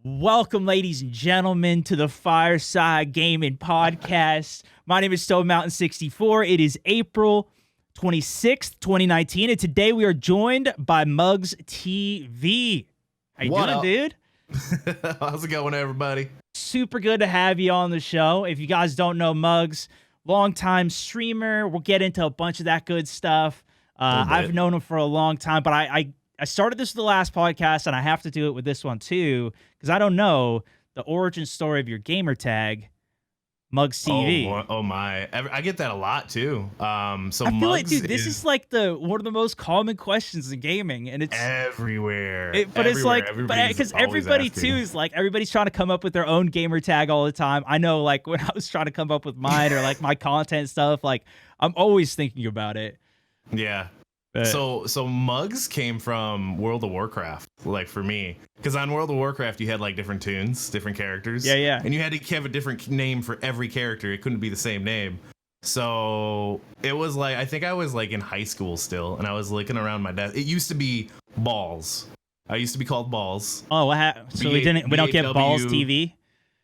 Welcome, ladies and gentlemen, to the Fireside Gaming Podcast. My name is StoneMountain 64. It is April 26th, 2019, and today we are joined by MugsTV. How you doing, dude? How's it going, everybody? Super good to have you on the show. If you guys don't know Mugs, longtime streamer. We'll get into a bunch of that good stuff. I've known him for a long time, but I started this with the last podcast, and I have to do it with this one too, because I don't know the origin story of your gamer tag, MugsTV. Oh my! I get that a lot too. So I feel like, dude, this is like one of the most common questions in gaming, and it's everywhere. It's like, because everybody too is like, everybody's trying to come up with their own gamer tag all the time. I know, like when I was trying to come up with mine or like my content stuff, like I'm always thinking about it. Yeah. So Mugs came from World of Warcraft, like for me, because on World of Warcraft you had like different tunes, different characters. Yeah. And you had to have a different name for every character. It couldn't be the same name. So it was like, I think I was like in high school still, and I was looking around my desk. It used to be Balls. I used to be called Balls. Oh, what happened? So we don't get Balls TV?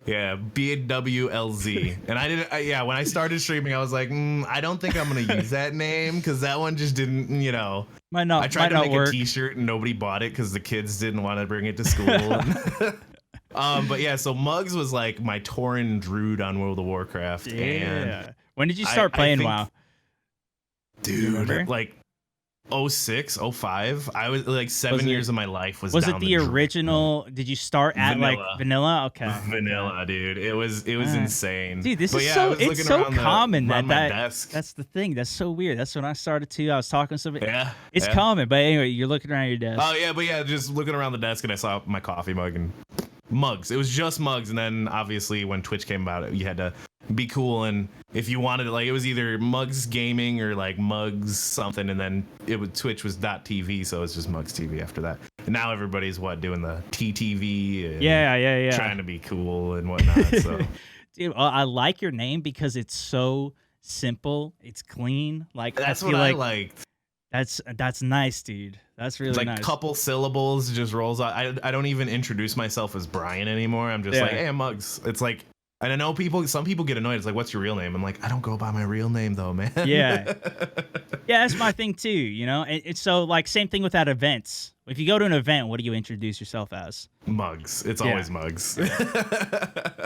Yeah, BWLZ. And I didn't, when I started streaming, I was like, I don't think I'm going to use that name because that one just didn't, I tried to make a t-shirt and nobody bought it because the kids didn't want to bring it to school. But yeah, so Mugs was like my Tauren Druid on World of Warcraft. Yeah. And when did you start playing WoW? Dude, like 06, 05. I was like 7 years of my life was it the original? Did you start at like vanilla? Okay, vanilla, dude. It was insane, dude. This is so common that's the thing. That's so weird. That's when I started too. I was talking to somebody. Yeah, it's common. But anyway, you're looking around your desk. Oh yeah, but yeah, just looking around the desk and I saw my coffee mug and Mugs. It was just Mugs, and then obviously when Twitch came about, you had to be cool, and if you wanted it, like it was either Mugs Gaming or like Mugs something, and then Twitch was .tv, so it's just Mugs TV after that. And now everybody's doing the TTV and yeah, trying to be cool and whatnot. So dude, I like your name because it's so simple, it's clean. Like that's what I liked. That's nice, dude. That's really nice. Like couple syllables just rolls out. I don't even introduce myself as Brian anymore. I'm just like, hey, I'm Mugs. It's like, and I know some people get annoyed. It's like, what's your real name? I'm like, I don't go by my real name though, man. Yeah, that's my thing too. It's so like same thing with at events. If you go to an event, what do you introduce yourself as? Mugs. It's always Mugs.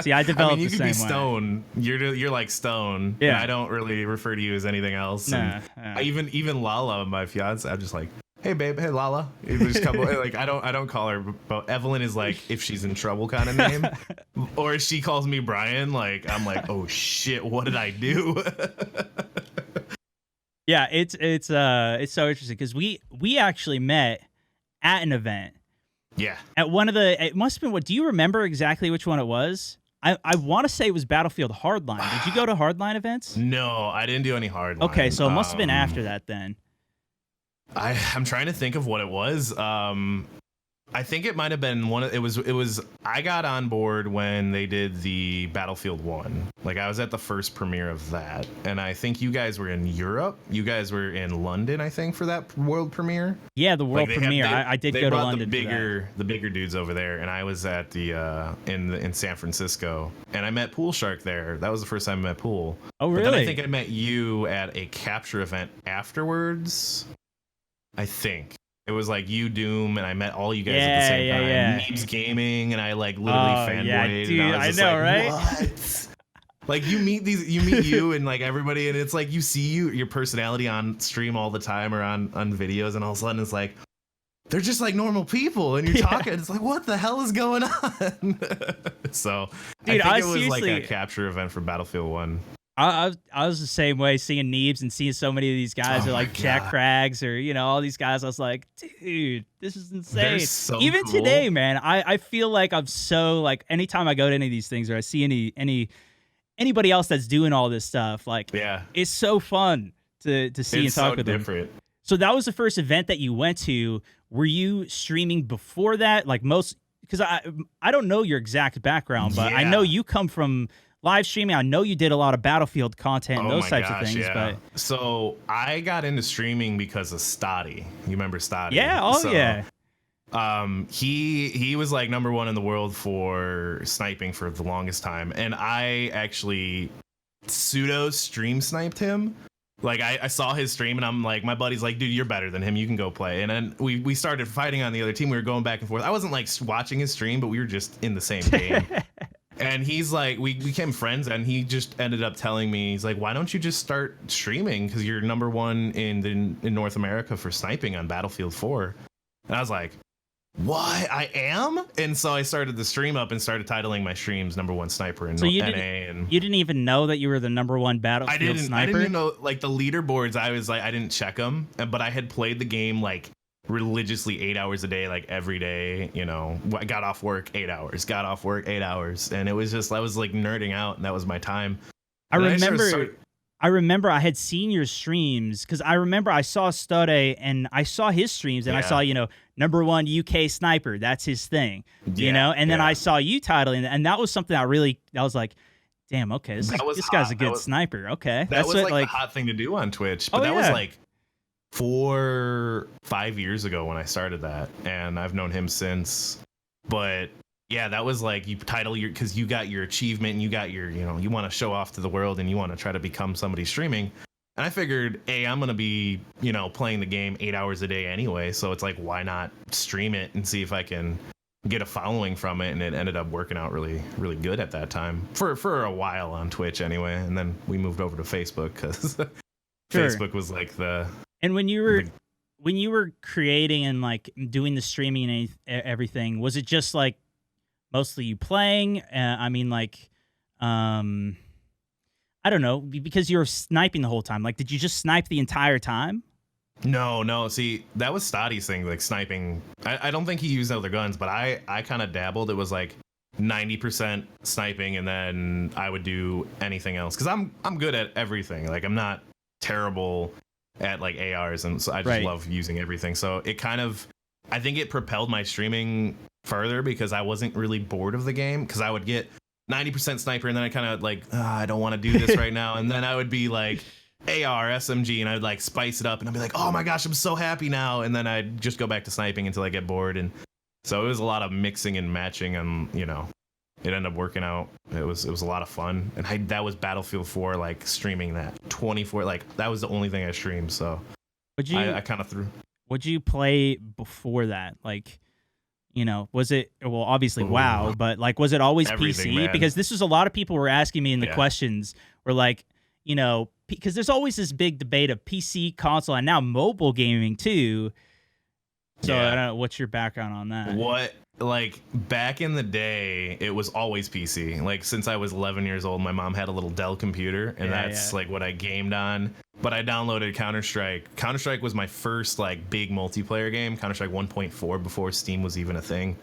See, I developed you the could same be Stone. Way. You're like Stone. Yeah. I don't really refer to you as anything else. Nah. Even Lala, my fiance, I'm just like, hey babe, hey Lala. Like I don't call her, but Evelyn is like if she's in trouble kind of name, or if she calls me Brian, like I'm like, oh shit, what did I do? Yeah, it's so interesting because we actually met at an event. Yeah. At one of it must have been do you remember exactly which one it was? I want to say it was Battlefield Hardline. Did you go to Hardline events? No, I didn't do any Hardline. Okay, so it must have been after that then. I'm trying to think of what it was. I think it might have been it was I got on board when they did the Battlefield 1. Like I was at the first premiere of that. And I think you guys were in Europe. You guys were in London, I think, for that world premiere. Yeah, the world premiere. I did go to London. The bigger dudes over there, and I was at the in San Francisco, and I met Pool Shark there. That was the first time I met Pool. Oh, really? But then I think I met you at a capture event afterwards. I think it was like you, Doom, and I met all you guys at the same time. Yeah. Memes Gaming, and I like literally fanboyed. Yeah, dude, and I was know, like, right? What? Like you meet you and like everybody, and it's like you see your personality on stream all the time or on videos, and all of a sudden it's like they're just like normal people, and you're talking. It's like, what the hell is going on? So, dude, I think it was like a capture event for Battlefield 1. I was the same way, seeing Neebs and seeing so many of these guys are like Jack Craggs or all these guys. I was like, dude, this is insane. So even cool. Today, man, I feel like I'm so like anytime I go to any of these things or I see anybody else that's doing all this stuff, like it's so fun to see and talk with them. So that was the first event that you went to. Were you streaming before that? Like because I don't know your exact background, but I know you come from live streaming. I know you did a lot of Battlefield content and those types of things. Yeah. But so I got into streaming because of Stoddy. You remember Stoddy? Yeah. Oh, yeah. He was like number one in the world for sniping for the longest time, and I actually pseudo stream sniped him. Like I saw his stream and I'm like, my buddy's like, dude, you're better than him, you can go play. And then we started fighting on the other team. We were going back and forth. I wasn't like watching his stream, but we were just in the same game. And he's like, we became friends, and he just ended up telling me, he's like, why don't you just start streaming, because you're number one in North America for sniping on Battlefield 4. And I was like, what? I am? And so I started the stream up and started titling my streams number one sniper in NA. And you didn't even know that you were the number one Battlefield sniper? I didn't even know, like, the leaderboards. I was like, I didn't check them, but I had played the game like religiously 8 hours a day, like every day. You know, I got off work 8 hours, got off work 8 hours, and it was just, I was like nerding out, and that was my time. I remember I had seen your streams, because I remember I saw Stude and I saw his streams, and I saw, you know, number one UK sniper. That's his thing, you know? And then I saw you titling, and that was something I was like, damn, okay, this guy's a good sniper. Okay. That was like the hot thing to do on Twitch. But that was like 4-5 years ago when I started that, and I've known him since. But yeah, that was like, you title your, because you got your achievement and you got your, you know, you want to show off to the world and you want to try to become somebody streaming. And I figured, hey, I'm going to be, you know, playing the game 8 hours a day anyway. So it's like, why not stream it and see if I can get a following from it? And it ended up working out really, really good at that time for a while on Twitch anyway. And then we moved over to Facebook, because Facebook was like the. And when you were creating and like doing the streaming and everything, was it just like mostly you playing? I mean, like, I don't know, because you were sniping the whole time. Like, did you just snipe the entire time? No. See, that was Stoddy's thing, like sniping. I don't think he used other guns, but I kind of dabbled. It was like 90% sniping, and then I would do anything else, because I'm good at everything. Like, I'm not terrible at like ARs, and so I just love using everything. So it kind of, I think it propelled my streaming further, because I wasn't really bored of the game, because I would get 90% sniper, and then I kind of like, I don't want to do this right now, and then I would be like AR, SMG, and I'd like spice it up, and I'd be like, oh my gosh, I'm so happy now, and then I'd just go back to sniping until I get bored. And so it was a lot of mixing and matching, and you know, it ended up working out. It was a lot of fun, and that was Battlefield 4, like streaming that 24, like that was the only thing I streamed. So I kind of threw. What'd you play before that? Like, you know, was it, well, obviously WoW, but like, was it always PC? Man. Because this was, a lot of people were asking me in the questions, were like, you know, because there's always this big debate of PC, console, and now mobile gaming too. So I don't know, what's your background on that? Like back in the day, it was always PC. Like since I was 11 years old, my mom had a little Dell computer, and that's like what I gamed on. But I downloaded Counter-Strike. Counter-Strike was my first like big multiplayer game. Counter-Strike 1.4, before Steam was even a thing.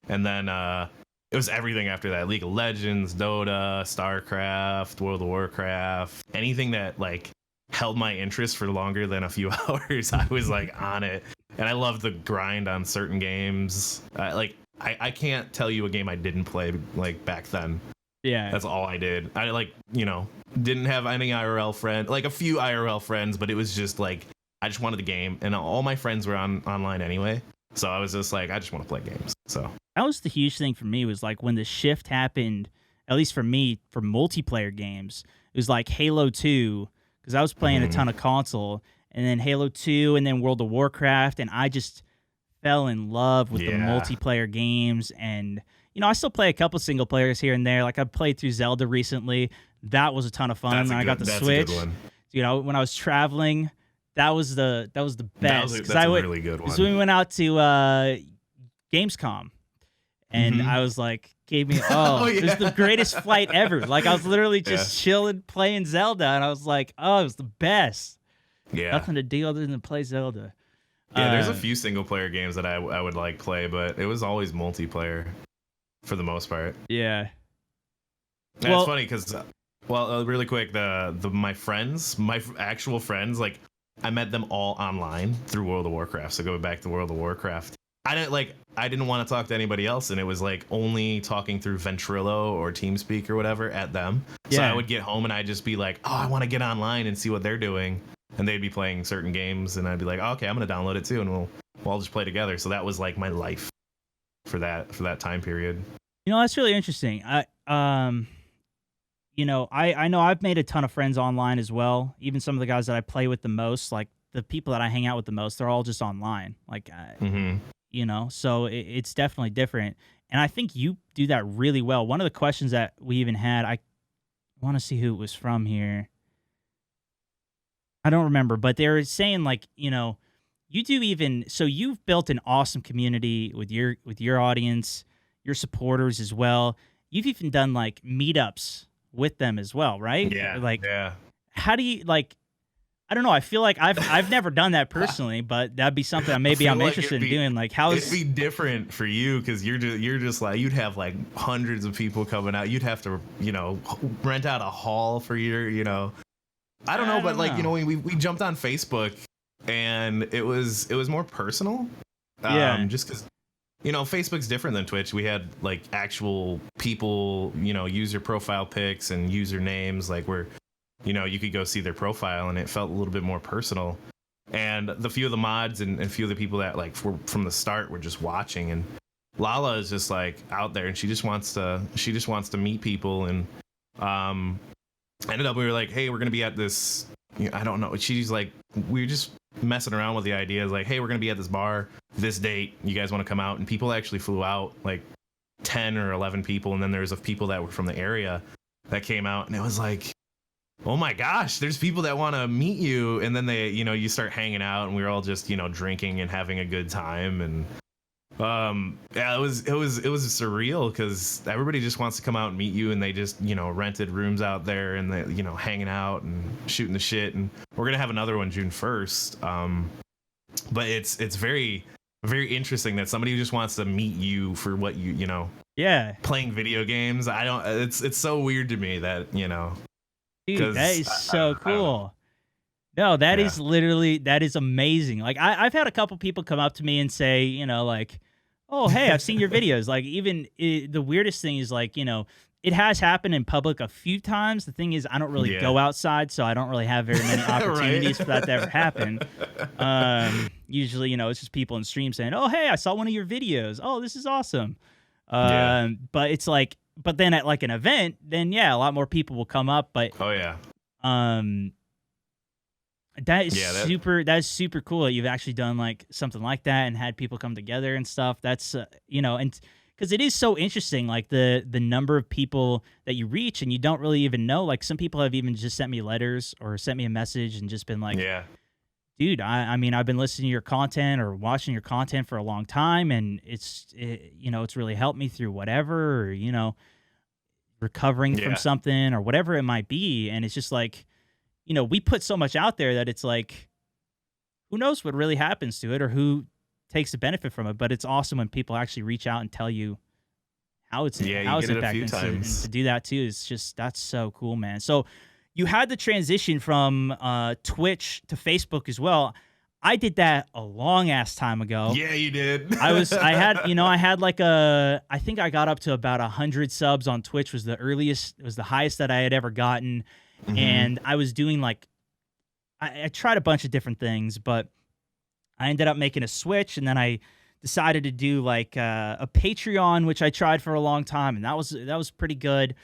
And then it was everything after that: League of Legends, Dota, StarCraft, World of Warcraft, anything that like held my interest for longer than a few hours. I was like on it, and I loved the grind on certain games. I can't tell you a game I didn't play like back then. Yeah, that's all I did. I like, you know, didn't have any IRL friend, like a few IRL friends, but it was just like I just wanted the game, and all my friends were online anyway. So I was just like, I just want to play games. So that was the huge thing for me, was like when the shift happened, at least for me, for multiplayer games. It was like Halo 2, because I was playing a ton of console, and then Halo 2, and then World of Warcraft, and I just fell in love with the multiplayer games. And you know, I still play a couple single players here and there. Like I played through Zelda recently. That was a ton of fun. I got the Switch. You know, when I was traveling, that was the best. That's a really good one. Because we went out to Gamescom, and I was like, it was the greatest flight ever. Like I was literally just chilling, playing Zelda, and I was like, oh, it was the best. Yeah, nothing to do other than play Zelda. Yeah, there's a few single player games that I would like play, but it was always multiplayer for the most part. Yeah. And it's funny because, really quick, my friends, my actual friends, like I met them all online through World of Warcraft. So going back to World of Warcraft, I didn't want to talk to anybody else, and it was like only talking through Ventrilo or TeamSpeak or whatever at them. So I would get home and I'd just be like, oh, I want to get online and see what they're doing. and they'd be playing certain games, and I'd be like, oh, okay, I'm gonna download it too, and we'll all just play together. So that was like my life for that time period. That's really interesting. I know I've made a ton of friends online as well. Even some of the guys that I play with the most, like the people that I hang out with the most, they're all just online. Like, so it's definitely different. And I think you do that really well. One of the questions that we even had, I want to see who it was from here. I don't remember, but they were saying like, you do even, so you've built an awesome community with your audience, your supporters as well. You've even done like meetups with them as well, right? Yeah. Like, how do you like? I don't know. I feel like I've never done that personally, but that'd be something I'm interested in doing. Like, it'd be different for you because you're just like, you'd have like hundreds of people coming out. You'd have to rent out a hall for your I don't know, but like we jumped on Facebook and it was more personal. Just because Facebook's different than Twitch. We had like actual people, user profile pics and usernames, like where you could go see their profile, and it felt a little bit more personal. And the few of the mods and a few of the people that like were from the start were just watching, and Lala is just like out there, and she just wants to meet people. And ended up, we were like, hey, we're gonna be at this, I don't know, she's like, we were just messing around with the ideas, like, hey, we're gonna be at this bar this date, you guys want to come out? And people actually flew out, like 10 or 11 people, and then there's people that were from the area that came out, and it was like, oh my gosh, there's people that want to meet you. And then they, you start hanging out, and we were all just, drinking and having a good time. And it was surreal because everybody just wants to come out and meet you, and they just, rented rooms out there, and they, hanging out and shooting the shit. And we're gonna have another one June 1st. But it's very, very interesting that somebody just wants to meet you for what playing video games. It's so weird to me that Dude, that is so cool. No, that is literally, that is amazing. Like, I've had a couple people come up to me and say, like, oh, hey, I've seen your videos. Like, even the weirdest thing is, like, it has happened in public a few times. The thing is, I don't really go outside, so I don't really have very many opportunities for that to ever happen. Usually, it's just people in stream saying, oh, hey, I saw one of your videos. Oh, this is awesome. But it's like, but then at like an event, then a lot more people will come up. But that is super cool that you've actually done like something like that and had people come together and stuff. That's and because it is so interesting, like the number of people that you reach, and you don't really even know. Like, some people have even just sent me letters or sent me a message and just been like, dude, I mean, I've been listening to your content or watching your content for a long time, and it's really helped me through whatever, or, recovering from something or whatever it might be. And it's just like, we put so much out there that it's like, who knows what really happens to it or who takes the benefit from it. But it's awesome when people actually reach out and tell you how it's impacting. And to do that too is just, that's so cool, man. So you had the transition from Twitch to Facebook as well. I did that a long ass time ago. Yeah, you did. I had like I think I got up to about 100 subs on Twitch, was the highest that I had ever gotten. Mm-hmm. And I was doing like, I tried a bunch of different things, but I ended up making a switch, and then I decided to do like a Patreon, which I tried for a long time, and that was pretty good.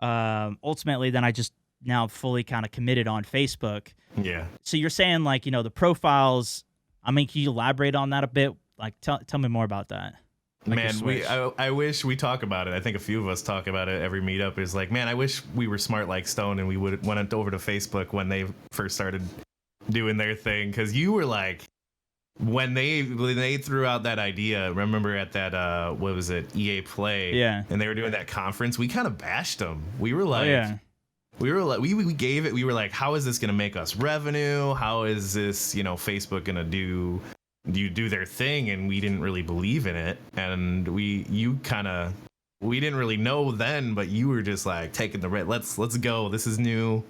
Ultimately, then I just now fully kind of committed on Facebook. Yeah. So you're saying like, the profiles, I mean, can you elaborate on that a bit? Like, tell me more about that. Like, man, I wish we talk about it. I think a few of us talk about it every meetup. Is like, man, I wish we were smart like Stone and we went over to Facebook when they first started doing their thing. Because you were like, when they threw out that idea, remember at that what was it, EA Play? Yeah. And they were doing that conference. We kind of bashed them. We were like, we gave it. We were like, how is this going to make us revenue? How is this, Facebook going to do their thing? And we didn't really believe in it. And we didn't really know then, but you were just like taking the red. Let's go. This is new.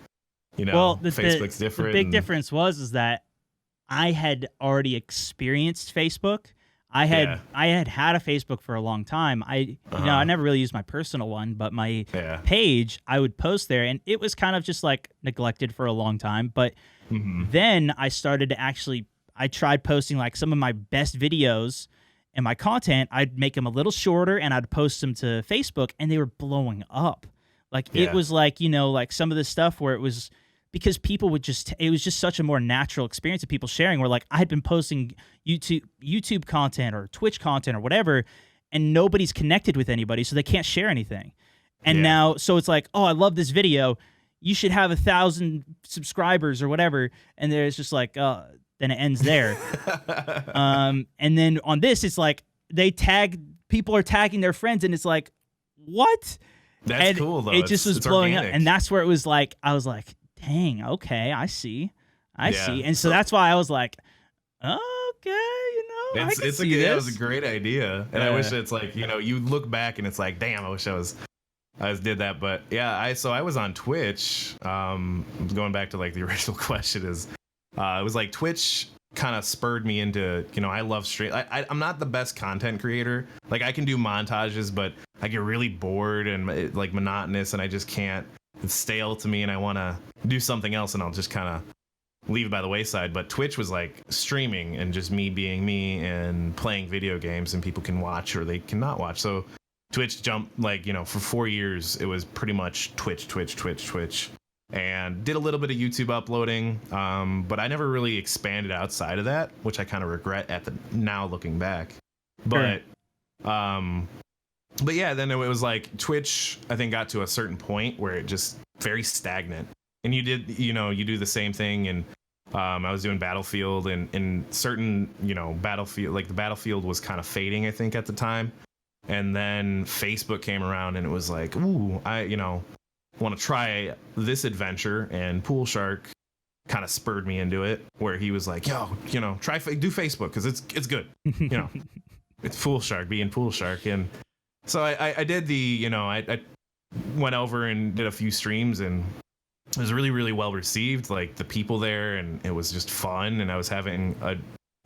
Well, Facebook's different. The big difference was that I had already experienced Facebook. I had a Facebook for a long time. I never really used my personal one, but my page, I would post there, and it was kind of just like neglected for a long time. But Then I started to I tried posting like some of my best videos and my content. I'd make them a little shorter and I'd post them to Facebook, and they were blowing up. Like it was like, like some of the stuff where it was because people would it was just such a more natural experience of people sharing, where like I had been posting YouTube content or Twitch content or whatever, and nobody's connected with anybody, so they can't share anything. And now, so it's like, oh, I love this video. You should have 1,000 subscribers or whatever. And there's just like, then it ends there. And then on this, it's like people are tagging their friends, and it's like, what? That's cool though. It just was blowing up. And that's where it was like, I was like, dang, okay, I see. And so that's why I was like, okay, it was a great idea. And I wish it's like, you look back and it's like, damn, I wish I did that. But yeah, so I was on Twitch. Going back to like the original question is, it was like Twitch kind of spurred me into, I love stream. I'm not the best content creator. Like I can do montages, but I get really bored and like monotonous, and I just can't. It's stale to me, and I want to do something else, and I'll just kind of leave it by the wayside. But Twitch was like streaming and just me being me and playing video games, and people can watch or they cannot watch. So Twitch jumped, like, for 4 years, it was pretty much Twitch, and did a little bit of YouTube uploading. But I never really expanded outside of that, which I kind of regret now looking back. But, but yeah, then it was like Twitch, I think, got to a certain point where it just very stagnant. And you do the same thing. And I was doing Battlefield and certain, Battlefield, like the Battlefield was kind of fading, I think, at the time. And then Facebook came around, and it was like, ooh, I want to try this adventure. And Pool Shark kind of spurred me into it, where he was like, yo, do Facebook, because it's good. It's Pool Shark being Pool Shark. And so I did I went over and did a few streams, and it was really, really well received. Like the people there, and it was just fun. And I was having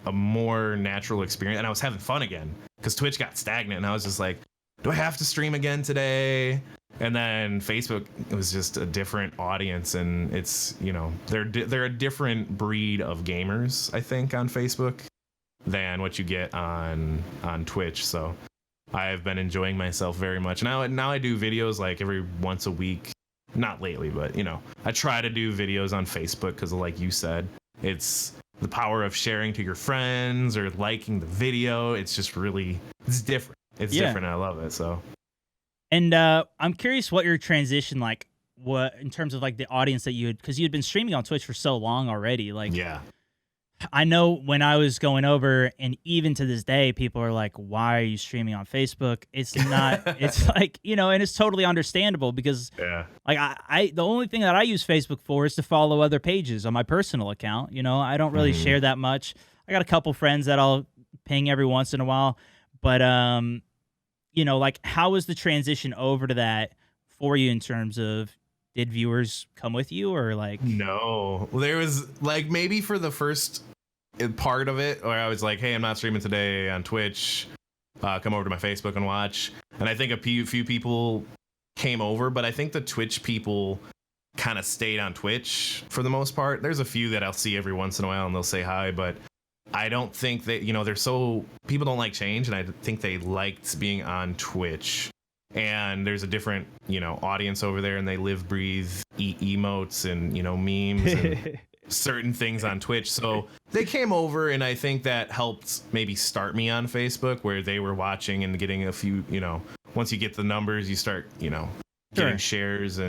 a more natural experience, and I was having fun again, because Twitch got stagnant, and I was just like, do I have to stream again today? And then Facebook, it was just a different audience, and it's, they're a different breed of gamers, I think, on Facebook than what you get on Twitch. So I've been enjoying myself very much. Now I do videos like every once a week. Not lately, but I try to do videos on Facebook because, like you said, it's the power of sharing to your friends or liking the video. It's just it's different. It's different, and I love it. So, and I'm curious what your transition, like, what in terms of like the audience that because you had been streaming on Twitch for so long already. Like, I know when I was going over, and even to this day, people are like, why are you streaming on Facebook? It's not, it's like, and it's totally understandable because like I the only thing that I use Facebook for is to follow other pages on my personal account. I don't really share that much. I got a couple friends that I'll ping every once in a while, but like, how was the transition over to that for you in terms of, did viewers come with you, or like? No, there was like maybe for the first part of it where I was like, hey, I'm not streaming today on Twitch, come over to my Facebook and watch. And I think a few people came over, but I think the Twitch people kind of stayed on Twitch for the most part. There's a few that I'll see every once in a while, and they'll say hi, but I don't think that, people don't like change, and I think they liked being on Twitch. And there's a different, audience over there, and they live, breathe, eat emotes and, memes and certain things on Twitch. So they came over, and I think that helped maybe start me on Facebook, where they were watching and getting a few, once you get the numbers, you start, getting shares.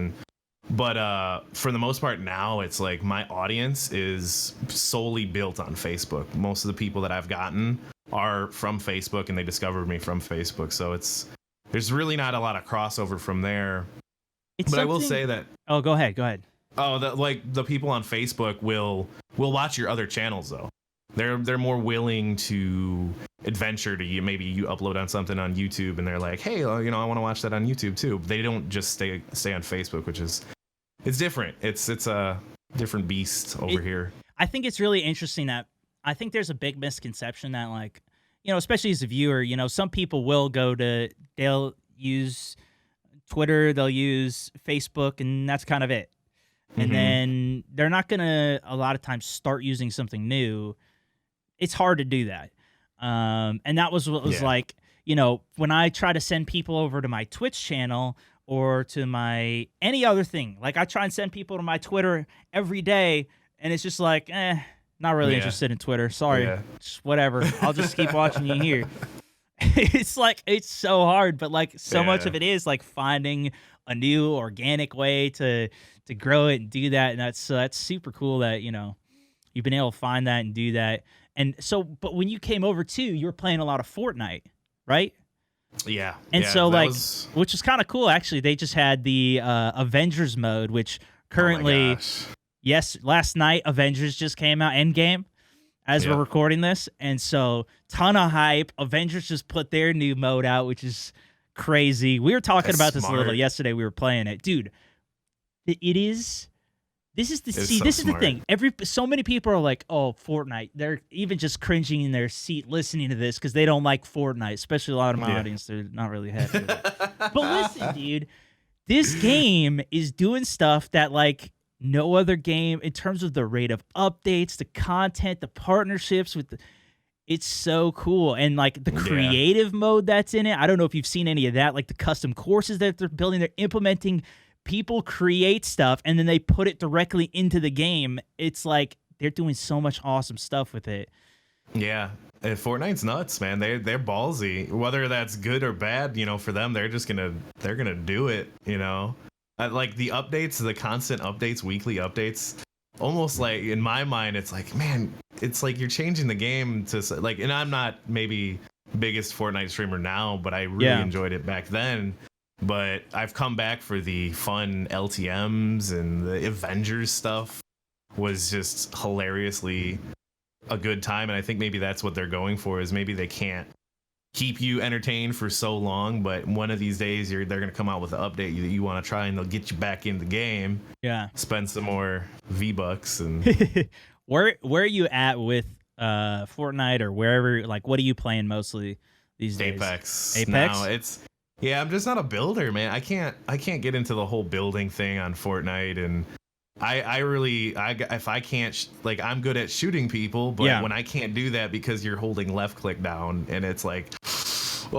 But for the most part now, it's like my audience is solely built on Facebook. Most of the people that I've gotten are from Facebook, and they discovered me from Facebook. So there's really not a lot of crossover from there. But I will say that. Oh, go ahead. Oh, the people on Facebook will watch your other channels though. They're more willing to adventure to you. Maybe you upload on something on YouTube, and they're like, hey, I want to watch that on YouTube too. They don't just stay on Facebook, which is, it's different. It's a different beast over here. I think it's really interesting that I think there's a big misconception that, like, especially as a viewer, some people will they'll use Twitter, they'll use Facebook, and that's kind of it. and then they're not gonna a lot of times start using something new. It's hard to do that. And that was what was like, you know, when I try to send people over to my Twitch channel or to my any other thing, like I try and send people to my Twitter every day, and it's just like, not really interested in Twitter. Sorry, just whatever. I'll just keep watching you here. It's like, it's so hard, but like so much of it is like finding a new organic way to grow it and do that. And that's super cool that, you know, you've been able to find that and do that. And so, but when you came over too, you were playing a lot of Fortnite, right? Yeah. And so like, which is kind of cool. Actually, they just had the Avengers mode, which currently, last night, Avengers just came out, Endgame, as we're recording this. And so ton of hype. Avengers just put their new mode out, which is crazy. We were talking about this a little yesterday. We were playing it. Dude, this is the thing. So many people are like, "Oh, Fortnite." They're even just cringing in their seat listening to this because they don't like Fortnite, especially a lot of my audience. They're not really happy with it. But listen, dude, this game is doing stuff that like no other game in terms of the rate of updates, the content, the partnerships with it's so cool. And like the creative mode that's in it. I don't know if you've seen any of that, like the custom courses that they're building, they're implementing. People create stuff and then they put it directly into the game. It's like they're doing so much awesome stuff with it. Yeah. Fortnite's nuts, man. They're ballsy. Whether that's good or bad, you know, for them, they're gonna do it, you know. Like the updates, the constant updates, weekly updates, almost like in my mind, it's like, man, it's like you're changing the game to like, and I'm not maybe biggest Fortnite streamer now, but I really enjoyed it back then. But I've come back for the fun LTMs, and the Avengers stuff was just hilariously a good time. And I think maybe that's what they're going for, is maybe they can't keep you entertained for so long, but one of these days they're going to come out with an update that you want to try, and they'll get you back in the game. Yeah. Spend some more V-Bucks. And where are you at with Fortnite or wherever? Like, what are you playing mostly these days? Apex. Now I'm just not a builder, man. I can't get into the whole building thing on Fortnite, and if I can't like, I'm good at shooting people, but when I can't do that because you're holding left click down, and it's like, oh,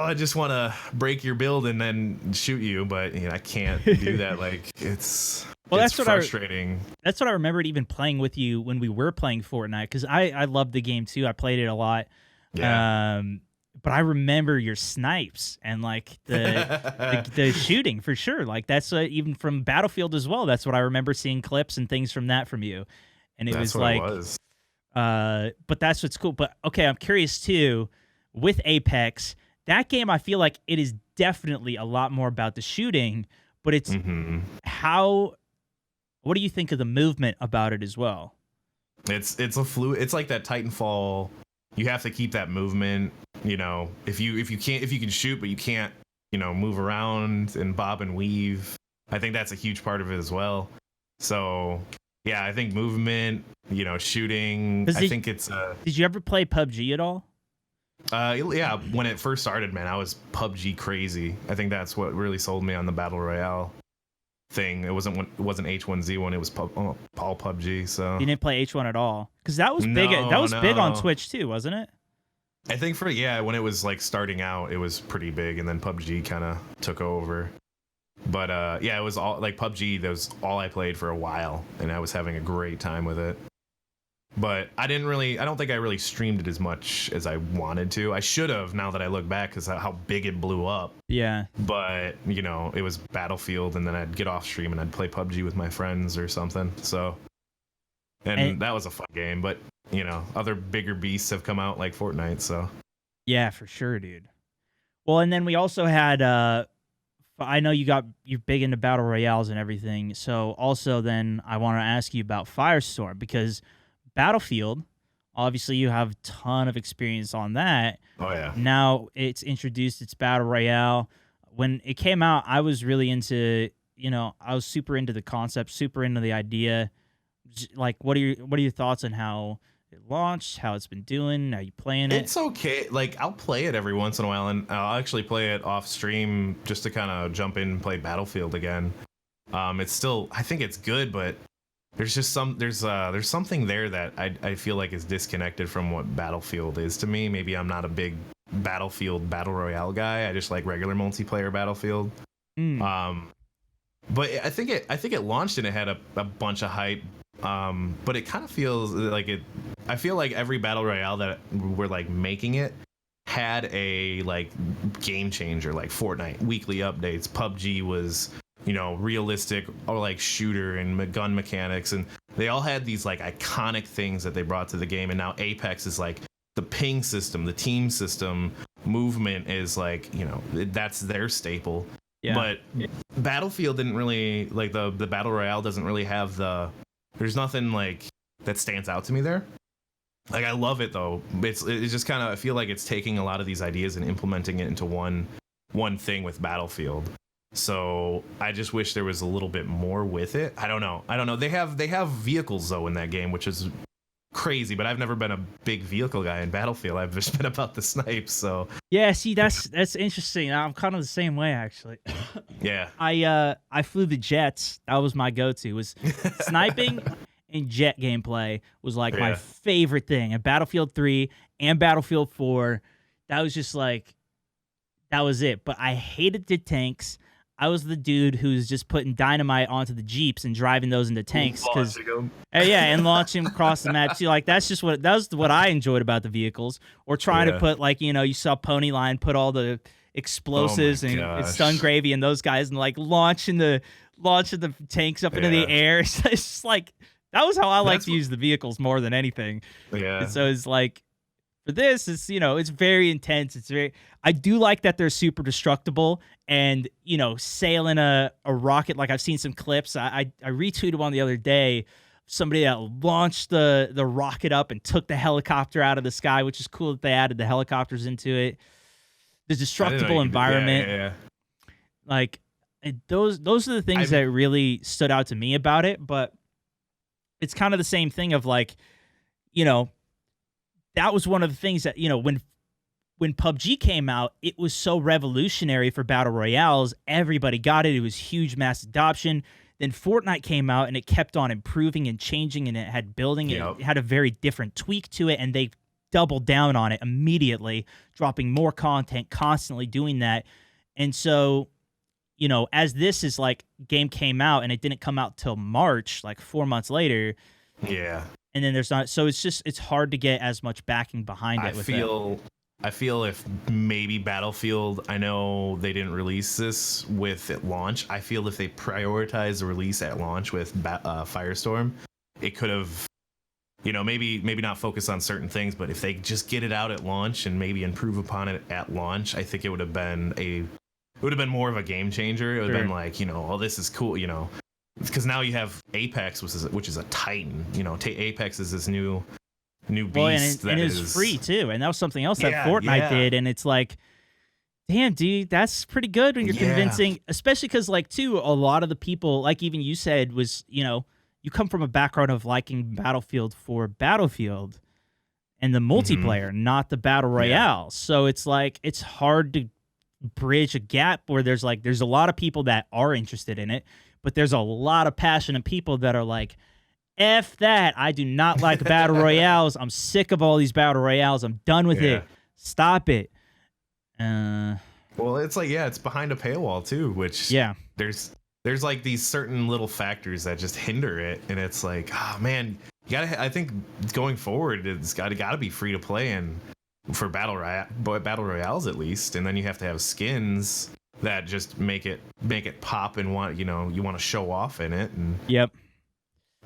I just want to break your build and then shoot you, but you know, I can't do that. Like it's frustrating. That's what I remembered even playing with you when we were playing Fortnite, because I loved the game too. I played it a lot. Yeah. But I remember your snipes and like the shooting for sure. Like that's even from Battlefield as well. That's what I remember seeing clips and things from that from you. And it was like, but that's what's cool. But okay, I'm curious too with Apex. That game, I feel like it is definitely a lot more about the shooting, but it's what do you think of the movement about it as well? It's a fluid. It's like that Titanfall. You have to keep that movement, you know, if you can shoot, but you can't, you know, move around and bob and weave. I think that's a huge part of it as well. So, yeah, I think movement, you know, shooting, Did you ever play PUBG at all? Yeah, when it first started, man, I was PUBG crazy. I think that's what really sold me on the Battle Royale thing. It wasn't H1Z1, it was all PUBG. So you didn't play H1 at all, because that was big. That was big on Twitch too, wasn't it? I think when it was like starting out, it was pretty big, and then PUBG kind of took over. But it was all like PUBG. That was all I played for a while, and I was having a great time with it. But I don't think I really streamed it as much as I wanted to. I should have, now that I look back, because how big it blew up. Yeah. But, you know, it was Battlefield, and then I'd get off stream and I'd play PUBG with my friends or something. So, and that was a fun game. But, you know, other bigger beasts have come out like Fortnite, so. Yeah, for sure, dude. Well, and then we also had, I know you're big into battle royales and everything. So also then I want to ask you about Firestorm, because Battlefield, obviously you have a ton of experience on that. Oh yeah. Now it's introduced its battle royale. When it came out, I was really into, you know, I was super into the concept, super into the idea. Like, what are your thoughts on how it launched, how it's been doing? Are you playing it? It's okay. Like, I'll play it every once in a while, and I'll actually play it off stream just to kind of jump in and play Battlefield again. It's still, I think it's good, but there's just there's something there that I feel like is disconnected from what Battlefield is to me. Maybe I'm not a big Battlefield battle royale guy. I just like regular multiplayer Battlefield. But I think it launched and it had a bunch of hype. But it kind of feels like I feel like every battle royale that we're like making it had a like game changer, like Fortnite weekly updates. PUBG was, you know, realistic or like shooter and gun mechanics, and they all had these like iconic things that they brought to the game. And now Apex is like the ping system, the team system, movement is like, you know, that's their staple. Yeah. But Battlefield didn't really like the battle royale doesn't really have there's nothing like that stands out to me there. Like, I love it though. It's just kind of, I feel like it's taking a lot of these ideas and implementing it into one thing with Battlefield. So I just wish there was a little bit more with it. I don't know. They have vehicles though in that game, which is crazy, but I've never been a big vehicle guy in Battlefield. I've just been about the snipes. So yeah, see, that's interesting. I'm kind of the same way actually. Yeah. I flew the jets. That was my go-to. Was sniping and jet gameplay was like my favorite thing. And Battlefield 3 and Battlefield 4, that was just like, that was it. But I hated the tanks. I was the dude who's just putting dynamite onto the Jeeps and driving those into tanks. And launching them across the map. See, like, that was what I enjoyed about the vehicles. Or trying to put, like, you know, you saw Ponyline put all the explosives and Stun Gravy and those guys and like launching the tanks up into the air. It's just like, that was how I like to use the vehicles more than anything. Yeah. And so it's like, for this, it's, you know, it's very intense. I do like that they're super destructible and, you know, sailing a rocket. Like, I've seen some clips. I retweeted one the other day, somebody that launched the rocket up and took the helicopter out of the sky, which is cool that they added the helicopters into it. The destructible environment. Yeah. Like, those are the things that really stood out to me about it. But it's kind of the same thing of like, you know, that was one of the things that, you know, when PUBG came out, it was so revolutionary for battle royales. Everybody got it. It was huge mass adoption. Then Fortnite came out and it kept on improving and changing, and it had building. It had a very different tweak to it, and they doubled down on it immediately, dropping more content, constantly doing that. And so, you know, as this is like, game came out and it didn't come out till March, like 4 months later. Yeah. And then there's not, so it's hard to get as much backing behind it. I feel if maybe Battlefield, I know they didn't release this with at launch. I feel if they prioritized the release at launch with Firestorm, it could have, you know, maybe not focus on certain things, but if they just get it out at launch and maybe improve upon it at launch, I think it would have been more of a game changer. It would have been like, you know, oh, this is cool, you know. Because now you have Apex, which is a titan. You know, Apex is this new beast. And it's free too, and that was something else that Fortnite did. And it's like, damn, dude, that's pretty good when you're convincing, especially because, like, too, a lot of the people, like even you said, was, you know, you come from a background of liking Battlefield for Battlefield and the multiplayer, not the battle royale. So it's like, it's hard to bridge a gap where there's a lot of people that are interested in it, but there's a lot of passionate people that are like, F that. I do not like battle royales. I'm sick of all these battle royales. I'm done with it. Stop it. Well, it's like, it's behind a paywall too, which there's like these certain little factors that just hinder it. And it's like, oh man, I think going forward, it's gotta be free to play and for battle royales at least. And then you have to have skins that just make it pop and you want to show off in it. And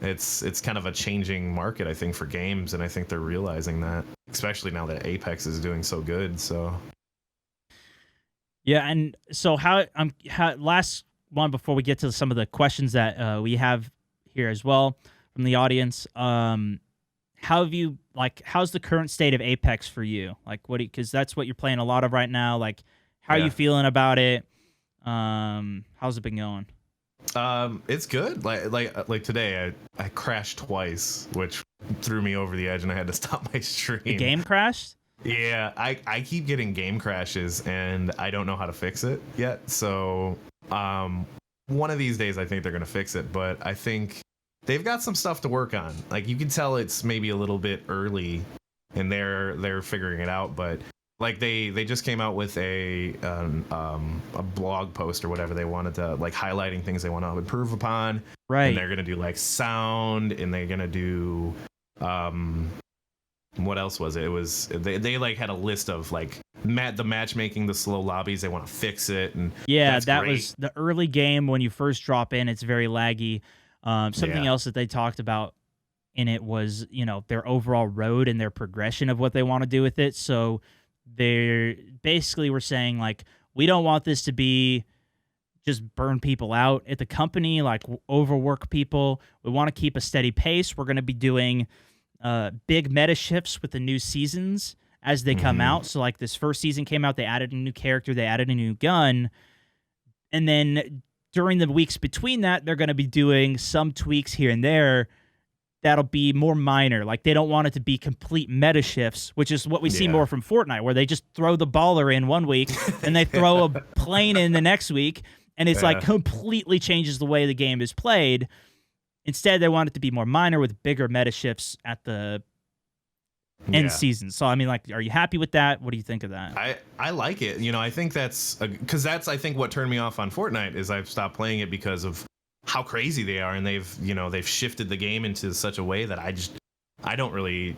it's kind of a changing market, I think, for games, and I think they're realizing that, especially now that Apex is doing so good. So and so how last one before we get to some of the questions that we have here as well from the audience. How's the current state of Apex for you? Like, because that's what you're playing a lot of right now. Like, how are you feeling about it? How's it been going? It's good. Like today, I crashed twice, which threw me over the edge, and I had to stop my stream. The game crashed? Yeah, I keep getting game crashes, and I don't know how to fix it yet. So, one of these days I think they're gonna fix it, but I think they've got some stuff to work on. Like you can tell it's maybe a little bit early, and they're figuring it out. But like they just came out with a blog post or whatever they wanted to like highlighting things they want to improve upon. Right. And they're gonna do like sound, and they're gonna do what else was it? It was they like had a list of like the matchmaking, the slow lobbies. They want to fix it, and that was the early game when you first drop in. It's very laggy. Something else that they talked about in it was their overall road and their progression of what they want to do with it. So they basically were saying like, we don't want this to be just burn people out at the company, like overwork people. We want to keep a steady pace. We're going to be doing big meta shifts with the new seasons as they come out. So like this first season came out, they added a new character, they added a new gun, and then during the weeks between that, they're going to be doing some tweaks here and there that'll be more minor. Like they don't want it to be complete meta shifts, which is what we see more from Fortnite, where they just throw the baller in one week and they throw a plane in the next week, and it's like completely changes the way the game is played. Instead, they want it to be more minor with bigger meta shifts at the end season. So, I mean, like, are you happy with that? What do you think of that? I like it. I think that's because that's, I think, what turned me off on Fortnite is I've stopped playing it because of how crazy they are. And they've shifted the game into such a way that I don't really,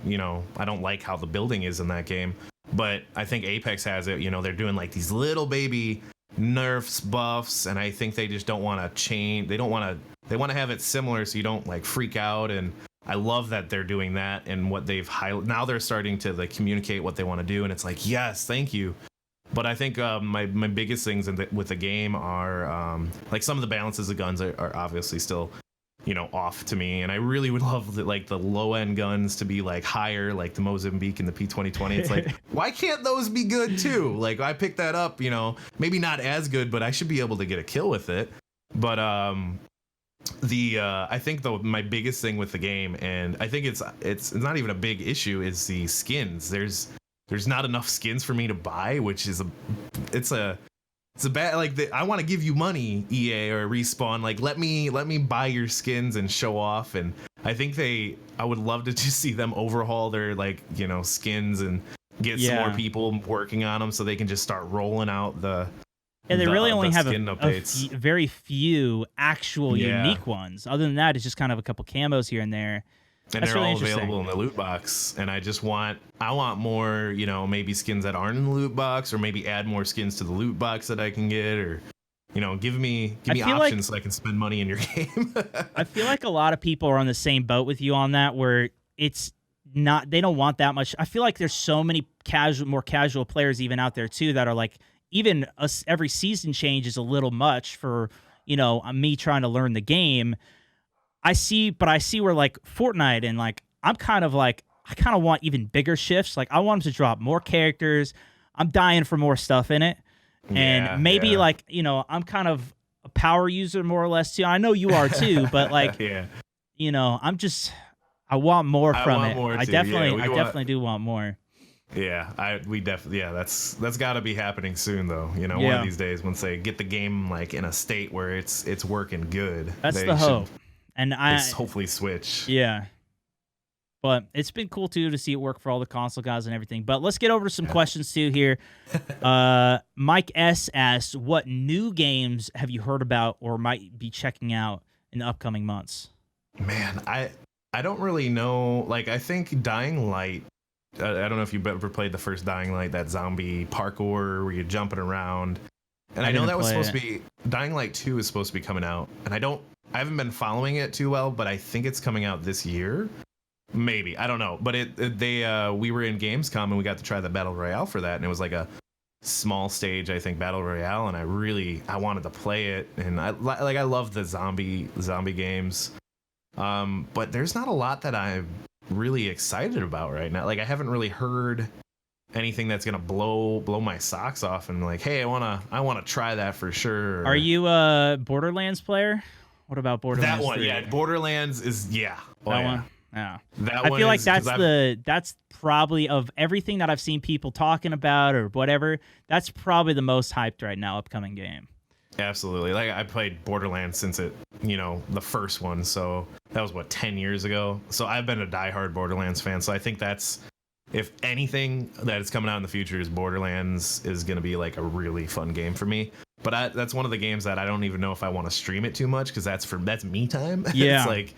I don't like how the building is in that game. But I think Apex has it. They're doing like these little baby nerfs, buffs, and I think they just don't want to change. They want to have it similar so you don't like freak out. And I love that they're doing that, and what they've now they're starting to like communicate what they want to do, and it's like, yes, thank you. But I think my biggest things with the game are like some of the balances of guns are obviously still off to me, and I really would love the low end guns to be like higher, like the Mozambique and the P2020. It's like, why can't those be good too? Like I picked that up, maybe not as good, but I should be able to get a kill with it. But I think my biggest thing with the game, and I think it's not even a big issue, is the skins. There's not enough skins for me to buy, which is it's a bad, like I want to give you money, EA or Respawn, like let me buy your skins and show off. And I think I would love to just see them overhaul their skins and get some more people working on them so they can just start rolling out the. Yeah, they really only have very few actual unique ones. Other than that, it's just kind of a couple camos here and there. And they're all available in the loot box. And I want more, maybe skins that aren't in the loot box, or maybe add more skins to the loot box that I can get, or give me options so I can spend money in your game. I feel like a lot of people are on the same boat with you on that, where it's not, they don't want that much. I feel like there's so many more casual players even out there too that are like, even every season change is a little much for, me trying to learn the game. I see where like Fortnite, and like I kind of want even bigger shifts. Like I want them to drop more characters. I'm dying for more stuff in it. And maybe like, I'm kind of a power user more or less too. I know you are too, but like, I want more from it. I definitely do want more. That's got to be happening soon though. One of these days once they get the game like in a state where it's working good. That's the hope. And I hopefully switch. Yeah. But it's been cool too to see it work for all the console guys and everything. But let's get over to some questions too here. Mike S asks, what new games have you heard about or might be checking out in the upcoming months? Man, I don't really know. Like I think Dying Light, I don't know if you've ever played the first Dying Light, that zombie parkour where you're jumping around. And I know that was supposed to be, Dying Light 2 is supposed to be coming out. And I haven't been following it too well, but I think it's coming out this year. Maybe, I don't know. But we were in Gamescom and we got to try the Battle Royale for that. And it was like a small stage, I think, Battle Royale. And I wanted to play it. And I love the zombie games. But there's not a lot that I'm really excited about right now. Like I haven't really heard anything that's gonna blow my socks off and like, hey, I wanna try that for sure. Are you a Borderlands player? What about Borderlands? That one, 3? yeah. Borderlands is one. Yeah. I feel like that's probably, of everything that I've seen people talking about or whatever, that's probably the most hyped right now upcoming game. Absolutely. Like I played Borderlands since the first one. So that was 10 years ago. So I've been a diehard Borderlands fan. So I think that's, if anything that is coming out in the future is Borderlands is going to be like a really fun game for me. But that's one of the games that I don't even know if I want to stream it too much, because that's me time. Yeah. It's like,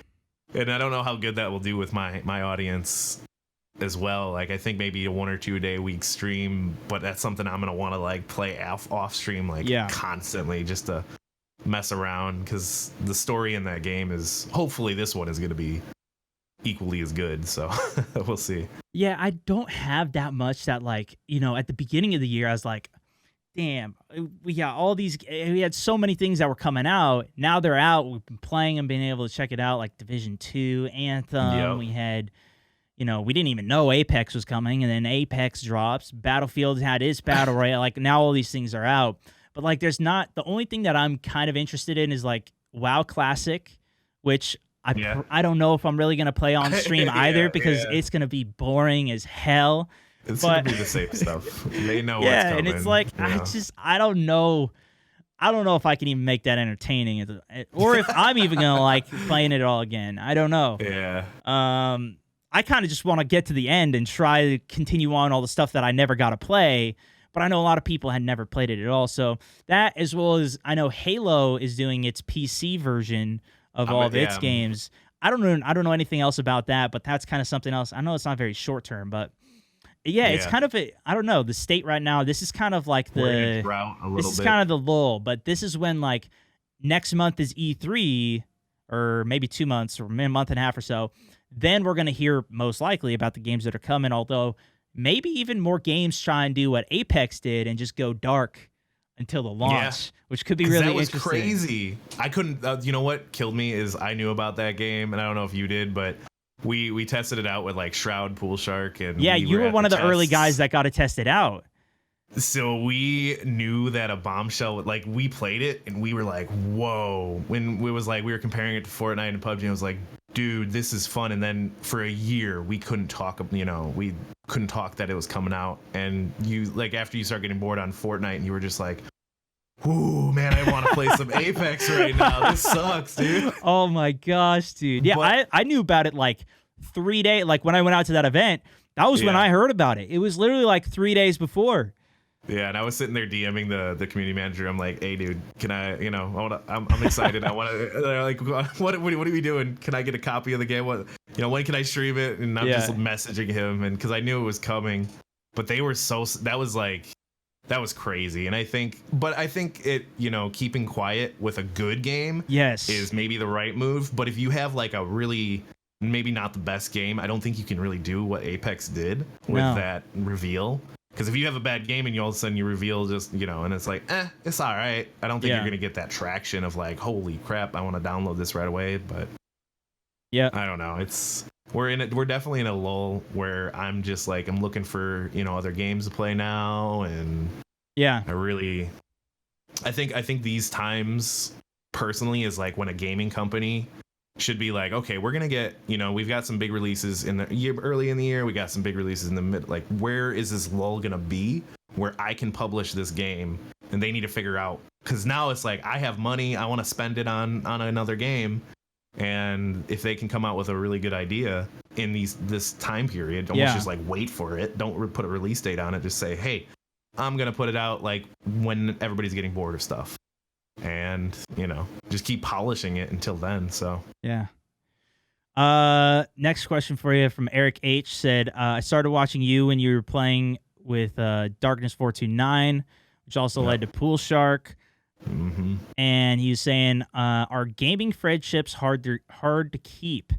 and I don't know how good that will do with my audience as well. Like I think maybe a 1 or 2 day a week stream, but that's something I'm gonna want to like play off stream constantly, just to mess around, because the story in that game is, hopefully this one is gonna be equally as good, so we'll see. Yeah, I don't have that much that, like, at the beginning of the year I was like, damn, we had so many things that were coming out. Now they're out, we've been playing and being able to check it out, like Division 2, Anthem. Yep. We had, we didn't even know Apex was coming, and then Apex drops. Battlefield had its Battle Royale. Like, now all these things are out. But, like, the only thing that I'm kind of interested in is, like, WoW Classic, which I don't know if I'm really going to play on stream either, because it's going to be boring as hell. It's going to be the same stuff. They know what's coming. And it's like, I don't know. I don't know if I can even make that entertaining, or if I'm even going to like playing it all again. I don't know. Yeah. I kind of just want to get to the end and try to continue on all the stuff that I never got to play. But I know a lot of people had never played it at all. So that, as well as I know Halo is doing its PC version of all of its games. I don't know anything else about that, but that's kind of something else. I know it's not very short term, but it's kind of I don't know, the state right now. This is kind of like kind of the lull, but this is when, like, next month is E3, or maybe 2 months or a month and a half or so. Then we're going to hear most likely about the games that are coming, although maybe even more games try and do what Apex did and just go dark until the launch, which could be really interesting. That was crazy. I couldn't, you know what killed me is I knew about that game, and I don't know if you did, but we tested it out with like Shroud, Pool Shark, and you were one of the early guys that got to test it out. So we knew that a bombshell, like, we played it and we were like, whoa. When we were comparing it to Fortnite and PUBG, and I was like, dude, this is fun. And then for a year we couldn't talk, we couldn't talk that it was coming out. And you, like, after you start getting bored on Fortnite, and you were just like, ooh, man, I want to play some Apex right now. This sucks, dude. Oh my gosh, dude. Yeah, but I knew about it like 3 days, like when I went out to that event. That was when I heard about it. It was literally like 3 days before. Yeah, and I was sitting there DMing the community manager. I'm like, hey, dude, can I, I'm excited. I want to, like, what are we doing? Can I get a copy of the game? What, when can I stream it? And I'm just messaging him, and because I knew it was coming, but they were that was crazy. And I think it, keeping quiet with a good game is maybe the right move. But if you have like a really, maybe not the best game, I don't think you can really do what Apex did with that reveal. Because if you have a bad game and all of a sudden you reveal just, and it's like, it's all right. I don't think you're going to get that traction of like, holy crap, I want to download this right away. But I don't know. We're definitely in a lull where I'm just like, I'm looking for, other games to play now. And I think these times personally is like when a gaming company should be like, okay, we're gonna get, we've got some big releases in the year, early in the year, we got some big releases in the mid, like, where is this lull gonna be where I can publish this game? And they need to figure out, because now it's like, I have money, I want to spend it on another game, and if they can come out with a really good idea in this time period, almost just like wait for it, don't put a release date on it, just say, hey, I'm gonna put it out like when everybody's getting bored of stuff. And just keep polishing it until then. So next question for you from Eric H said, I started watching you when you were playing with Darkness 429, which also led to Pool Shark. And he was saying, are gaming friendships hard to keep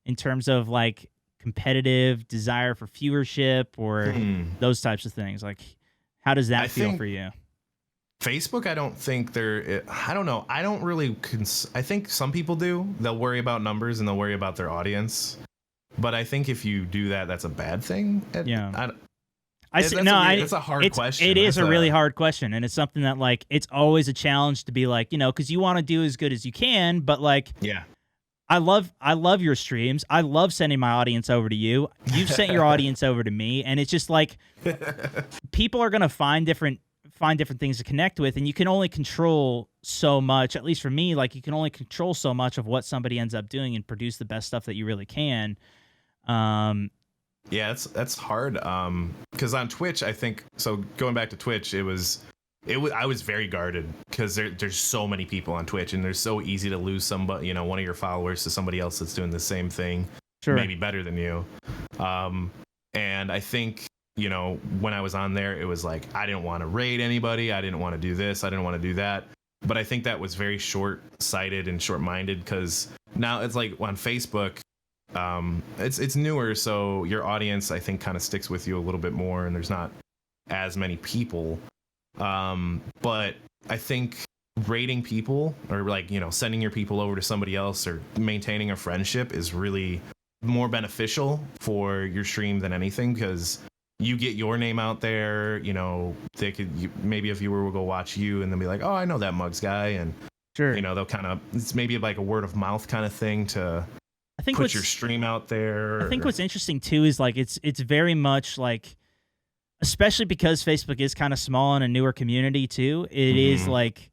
in terms of like competitive desire for viewership or those types of things? Like, how does that feel for you? Facebook, I don't think I don't know. I don't really, I think some people do. They'll worry about numbers and they'll worry about their audience. But I think if you do that, that's a bad thing. It's a hard question. It is a really hard question. And it's something that, like, it's always a challenge to be like, because you want to do as good as you can. But like, I love your streams. I love sending my audience over to you. You've sent your audience over to me. And it's just like, people are going to find different find different things to connect with, and you can only control so much. At least for me, like you can only control so much of what somebody ends up doing and produce the best stuff that you really can. Yeah, that's hard. Because on Twitch, I think so. Going back to Twitch, I was very guarded because there's so many people on Twitch, and there's so easy to lose somebody, one of your followers to somebody else that's doing the same thing, maybe better than you. And I think when I was on there, it was like I didn't want to raid anybody, I didn't want to do this, I didn't want to do that. But I think that was very short-sighted and short-minded because now it's like on Facebook. It's newer, so your audience I think kind of sticks with you a little bit more, and there's not as many people. But I think rating people or like sending your people over to somebody else or maintaining a friendship is really more beneficial for your stream than anything because you get your name out there. They could maybe a viewer will go watch you and they'll be like, oh, I know that Mugs guy, and they'll kind of it's maybe like a word of mouth kind of thing to. I think put your stream out there. I think what's interesting too is like it's very much like, especially because Facebook is kind of small and a newer community too. It is like,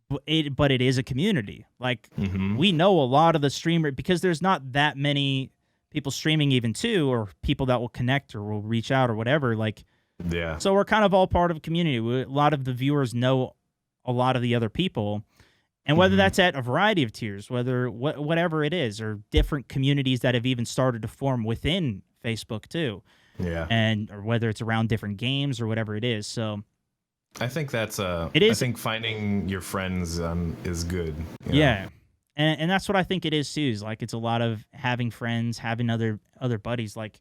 but it is a community. Like we know a lot of the streamer because there's not that many people streaming even too, or people that will connect or will reach out or whatever. Like, yeah. So we're kind of all part of a community. A lot of the viewers know a lot of the other people. And whether that's at a variety of tiers, whatever it is, or different communities that have even started to form within Facebook too, or whether it's around different games or whatever it is. So, I think that's I think finding your friends is good. Yeah, and that's what I think it is too. Is like it's a lot of having friends, having other buddies. Like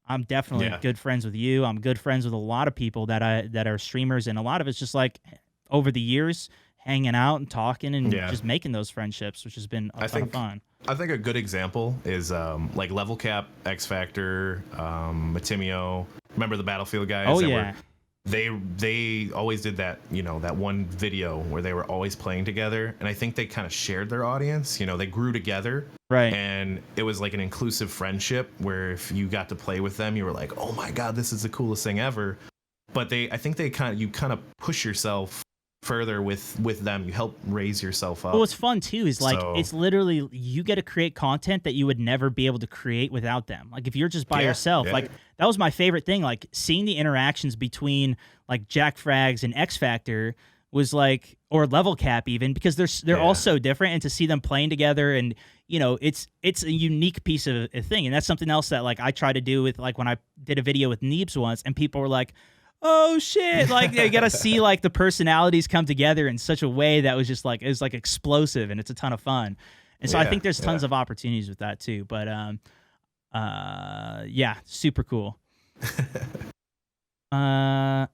I'm definitely good friends with you. I'm good friends with a lot of people that are streamers, and a lot of it's just like over the years. Hanging out and talking and just making those friendships, which has been a ton of fun. I think a good example is like Level Cap, X Factor, Matimio. Remember the Battlefield guys? Oh yeah. They always did that, that one video where they were always playing together, and I think they kind of shared their audience. They grew together, right? And it was like an inclusive friendship where if you got to play with them, you were like, oh my god, this is the coolest thing ever. But I think you kind of push yourself further with them. You help raise yourself up. Well, what's fun too is like it's literally you get to create content that you would never be able to create without them. Like if you're just by yourself, like that was my favorite thing. Like seeing the interactions between like Jack Frags and X Factor was like, or Level Cap even, because they're all so different, and to see them playing together and it's a unique piece of a thing. And that's something else that like I try to do with like when I did a video with Neebs once, and people were like, oh shit, like you gotta see like the personalities come together in such a way that was just like it was like explosive, and it's a ton of fun. And so I think there's tons of opportunities with that too. But super cool. How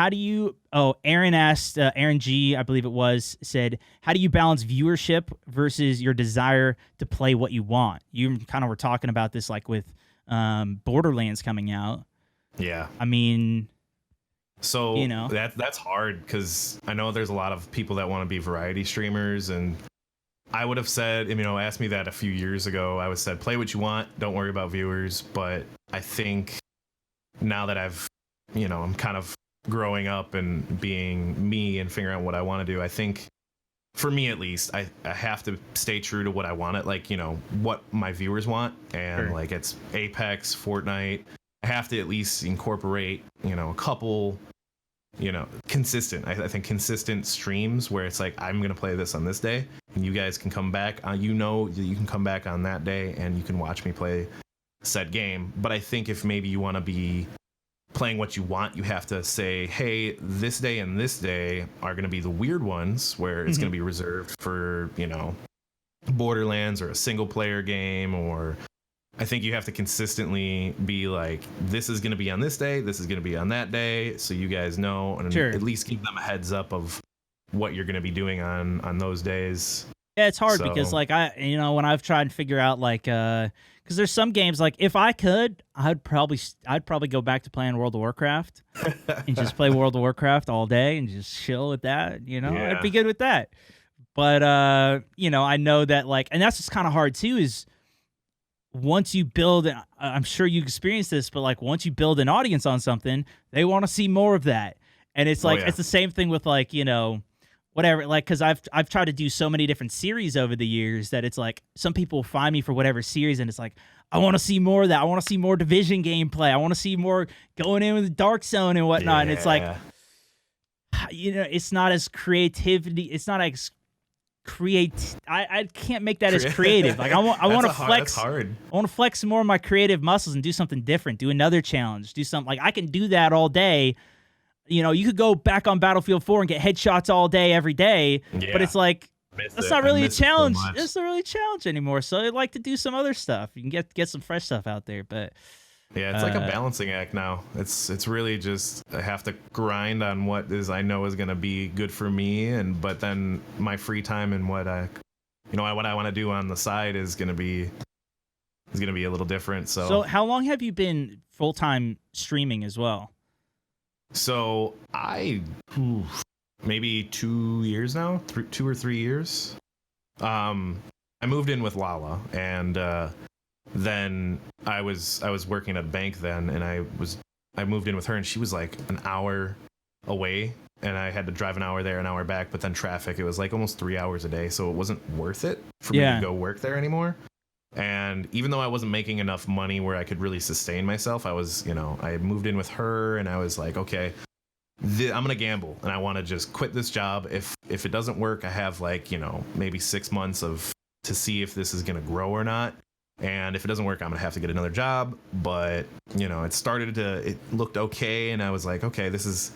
do you Aaron asked, Aaron G, I believe it was, said, how do you balance viewership versus your desire to play what you want? You kind of were talking about this like with Borderlands coming out. Yeah. I mean, so that's hard because I know there's a lot of people that want to be variety streamers, and I would have said, asked me that a few years ago, I would have said, play what you want, don't worry about viewers. But I think now that I'm kind of growing up and being me and figuring out what I want to do, I think for me at least, I have to stay true to what I want it, like, what my viewers want. And like it's Apex, Fortnite. I have to at least incorporate, a couple, consistent. I think consistent streams where it's like I'm gonna play this on this day, and you guys can come back. You can come back on that day, and you can watch me play said game. But I think if maybe you want to be playing what you want, you have to say, hey, this day and this day are gonna be the weird ones where it's gonna be reserved for Borderlands or a single player game, or I think you have to consistently be like, this is going to be on this day, this is going to be on that day, so you guys know, and at least give them a heads up of what you're going to be doing on those days. Yeah, it's hard because like when I've tried to figure out like because there's some games like if I could, I'd probably go back to playing World of Warcraft and just play World of Warcraft all day and just chill with that. I'd be good with that. But I know that like, and that's what's kind of hard too is once you build, I'm sure you experienced this, but like once you build an audience on something, they want to see more of that. And it's like, it's the same thing with like, you know, whatever, like, cause I've tried to do so many different series over the years that it's like, some people find me for whatever series and it's like, I want to see more of that. I want to see more Division gameplay. I want to see more going in with the Dark Zone and whatnot. And it's like, you know, it's not as creativity. It's not as I can't make that as creative. Like I want to flex. I want to flex some more of my creative muscles and do something different. Do another challenge. Do something like I can do that all day. You know, you could go back on Battlefield 4 and get headshots all day, every day. Yeah. But it's like that's not really a challenge. It's not really a challenge anymore. So I'd like to do some other stuff. You can get some fresh stuff out there, but. Yeah, it's like a balancing act now. It's really just I have to grind on what I know is gonna be good for me, but then my free time and what I want to do on the side is gonna be a little different. So how long have you been full-time streaming as well? So maybe 2 years now, 2 or 3 years. I moved in with Lala and. Then I was working at a bank then, and I moved in with her, and she was like an hour away, and I had to drive an hour there, an hour back, but then traffic, it was like almost 3 hours a day, so it wasn't worth it for me to go work there anymore. And even though I wasn't making enough money where I could really sustain myself, I had moved in with her, and I was like, okay, I'm gonna gamble, and I want to just quit this job. If it doesn't work, I have like, maybe 6 months to see if this is gonna grow or not. And if it doesn't work, I'm going to have to get another job. But, it looked okay. And I was like, okay, this is,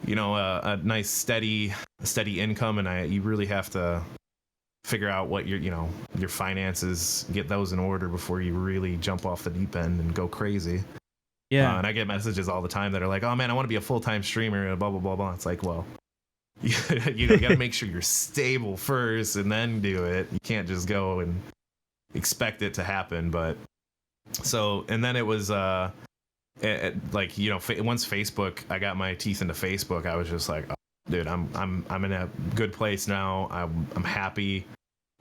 a nice, steady income. And you really have to figure out what your finances, get those in order before you really jump off the deep end and go crazy. Yeah. And I get messages all the time that are like, oh man, I want to be a full-time streamer and blah, blah, blah, blah. It's like, well, you got to make sure you're stable first and then do it. You can't just go and expect it to happen. But and then it was once Facebook, I got my teeth into Facebook, I was just like, oh, dude, I'm in a good place now. I'm happy,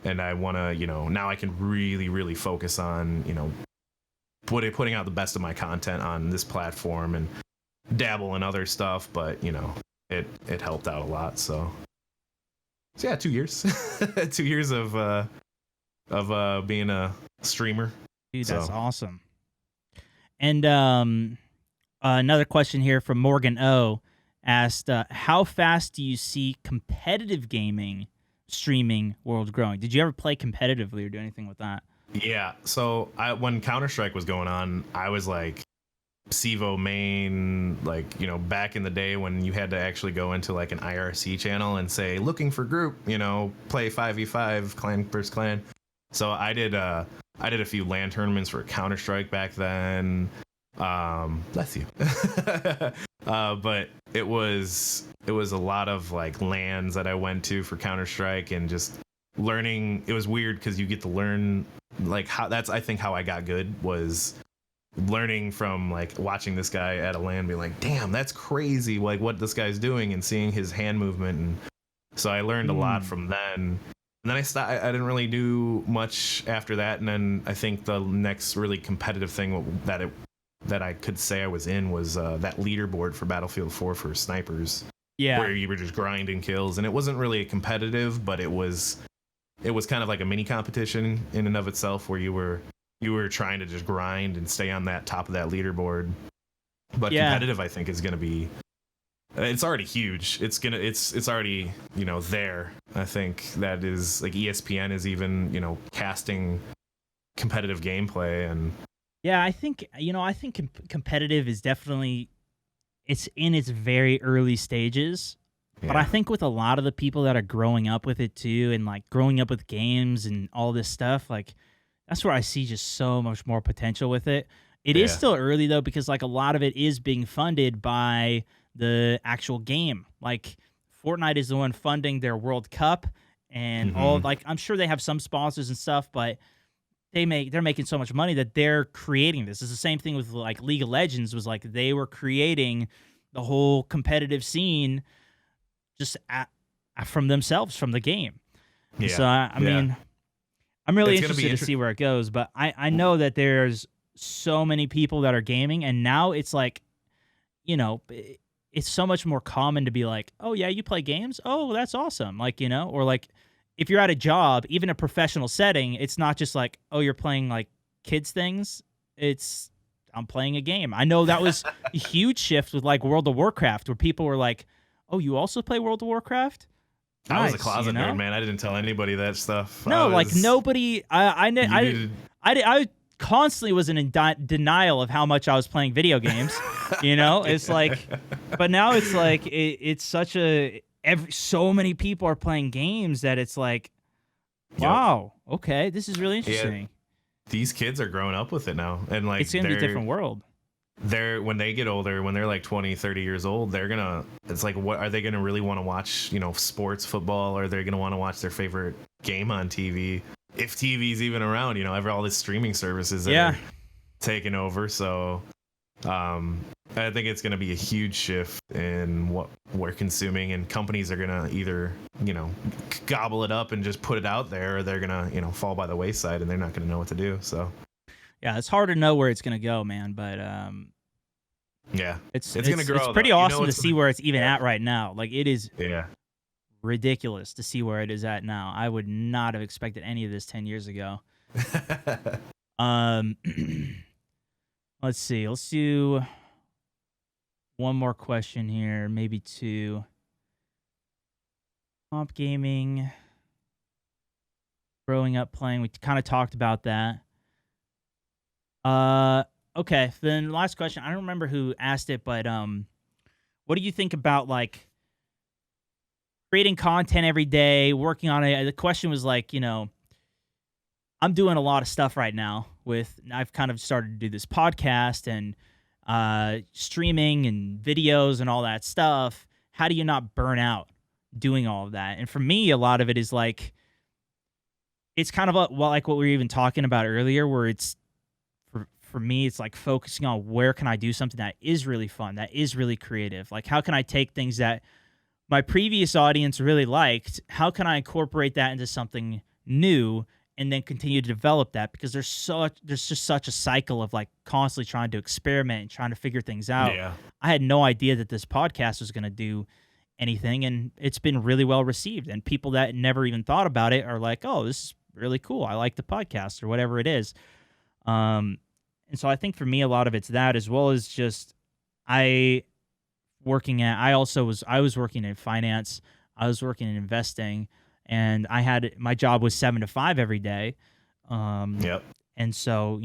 and I want to, now I can really, really focus on, putting out the best of my content on this platform and dabble in other stuff. But it helped out a lot. So yeah, 2 years 2 years of being a streamer. Dude, that's awesome. And another question here from Morgan O asked, how fast do you see competitive gaming streaming world growing? Did you ever play competitively or do anything with that? Yeah, so when Counter-Strike was going on, I was like Sevo main, like, back in the day when you had to actually go into like an IRC channel and say, looking for group, play 5v5, clan versus clan. So I did a few LAN tournaments for Counter-Strike back then. Bless you. But it was a lot of like LANs that I went to for Counter-Strike and just learning. It was weird because you get to learn like I think how I got good was learning from like watching this guy at a LAN being like, damn, that's crazy, like what this guy's doing, and seeing his hand movement. And so I learned a lot from then. And then I didn't really do much after that. And then I think the next really competitive thing that I could say I was in was that leaderboard for Battlefield 4 for snipers. Yeah. Where you were just grinding kills. And it wasn't really competitive, but it was kind of like a mini competition in and of itself, where you were trying to just grind and stay on that top of that leaderboard. But competitive, I think, is going to be... It's already huge. It's already, there. I think that is like ESPN is even, casting competitive gameplay. And yeah, I think competitive is definitely, it's in its very early stages. Yeah. But I think with a lot of the people that are growing up with it too, and like growing up with games and all this stuff, like that's where I see just so much more potential with it. It is still early though, because like a lot of it is being funded by the actual game. Like Fortnite is the one funding their World Cup and all, like, I'm sure they have some sponsors and stuff, but they're making so much money that they're creating this. It's the same thing with like League of Legends, was like they were creating the whole competitive scene just from themselves, from the game. Yeah. So I mean, I'm really interested to see where it goes, but I know that there's so many people that are gaming, and now it's like, it's so much more common to be like, oh yeah, you play games? Oh, that's awesome. Like, or like if you're at a job, even a professional setting, it's not just like, oh, you're playing like kids things. It's I'm playing a game. I know that was a huge shift with like World of Warcraft, where people were like, oh, you also play World of Warcraft? I was a closet nerd, man. I didn't tell anybody that stuff. No, like nobody. I constantly was in denial of how much I was playing video games. It's like, but now it's like it's such so many people are playing games that it's like, wow, okay, this is really interesting. Yeah, these kids are growing up with it now, and like it's gonna be a different world. When they get older, when they're like 20, 30 years old, it's like, what are they gonna really want to watch? Sports, football, or they're gonna want to watch their favorite game on TV, if TV's even around. All these streaming services that are taking over. So I think it's gonna be a huge shift in what we're consuming, and companies are gonna either gobble it up and just put it out there, or they're gonna fall by the wayside and they're not gonna know what to do. So yeah, it's hard to know where it's gonna go, man. But yeah, it's gonna grow. It's pretty awesome to see where it's even at right now. Like it is ridiculous to see where it is at now. I would not have expected any of this 10 years ago. Let's see. Let's do one more question here, maybe two. Comp gaming. Growing up playing. We kind of talked about that. Okay. Then last question. I don't remember who asked it, but what do you think about like creating content every day, working on it? The question was like, I'm doing a lot of stuff right now I've kind of started to do this podcast and streaming and videos and all that stuff. How do you not burn out doing all of that? And for me, a lot of it is like, it's kind of like what we were even talking about earlier, where it's, for me, it's like focusing on where can I do something that is really fun, that is really creative. Like, how can I take things that my previous audience really liked? How can I incorporate that into something new and then continue to develop that? Because there's just such a cycle of like constantly trying to experiment and trying to figure things out. Yeah. I had no idea that this podcast was going to do anything, and it's been really well received. And people that never even thought about it are like, oh, this is really cool. I like the podcast, or whatever it is. And so I think for me, a lot of it's that, as well as just I was working in finance. I was working in investing, and my job was 7 to 5 every day. Yep. And so,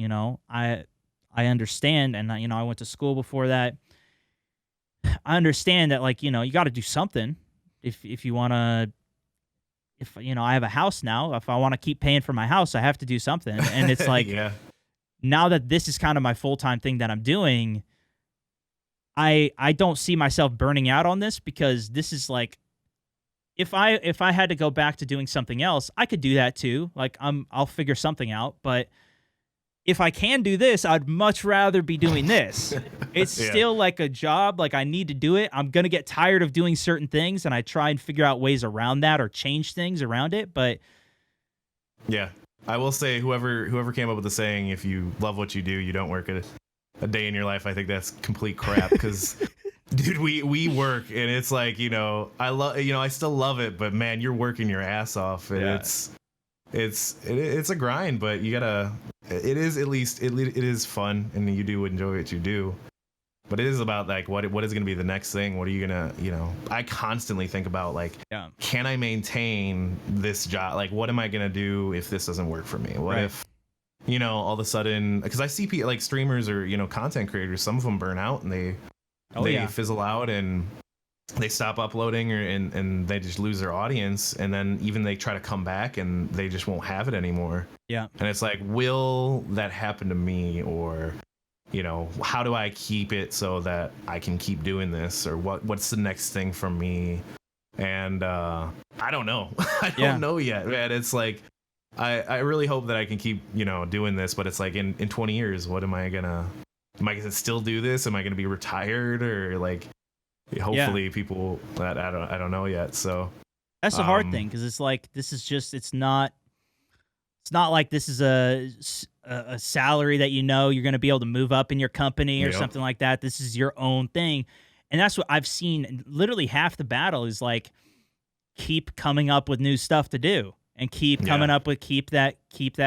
I understand, and I went to school before that. I understand that, like, you got to do something if you want to. If I have a house now, if I want to keep paying for my house, I have to do something. And it's like, now that this is kind of my full-time thing that I'm doing, I don't see myself burning out on this, because this is like, if I had to go back to doing something else, I could do that too. Like I'll figure something out, but if I can do this, I'd much rather be doing this. It's still like a job. Like, I need to do it. I'm going to get tired of doing certain things, and I try and figure out ways around that or change things around it. But yeah, I will say, whoever came up with the saying, if you love what you do, you don't work a day in your life, I think that's complete crap. Because dude, we work, and it's like, I still love it, but man, you're working your ass off, and it's a grind, but you gotta, it is fun, and you do enjoy what you do. But it is about like, what is going to be the next thing? What are you going to, I constantly think about like, can I maintain this job? Like, what am I going to do if this doesn't work for me? What if, all of a sudden, because I see people like streamers or, content creators, some of them burn out and they fizzle out and they stop uploading, and they just lose their audience. And then even they try to come back and they just won't have it anymore. Yeah. And it's like, will that happen to me? Or, how do I keep it so that I can keep doing this? Or what's the next thing for me? And I don't know. I don't know yet, man. It's like, I really hope that I can keep, doing this, but it's like in 20 years, am I gonna still do this? Am I gonna be retired? Or like, hopefully people that I don't know yet. So that's the hard thing. 'Cause it's like, it's not It's not like this is a salary that you're going to be able to move up in your company or something like that. This is your own thing. And that's what I've seen. Literally half the battle is like keep coming up with new stuff to do and keep coming up with keep that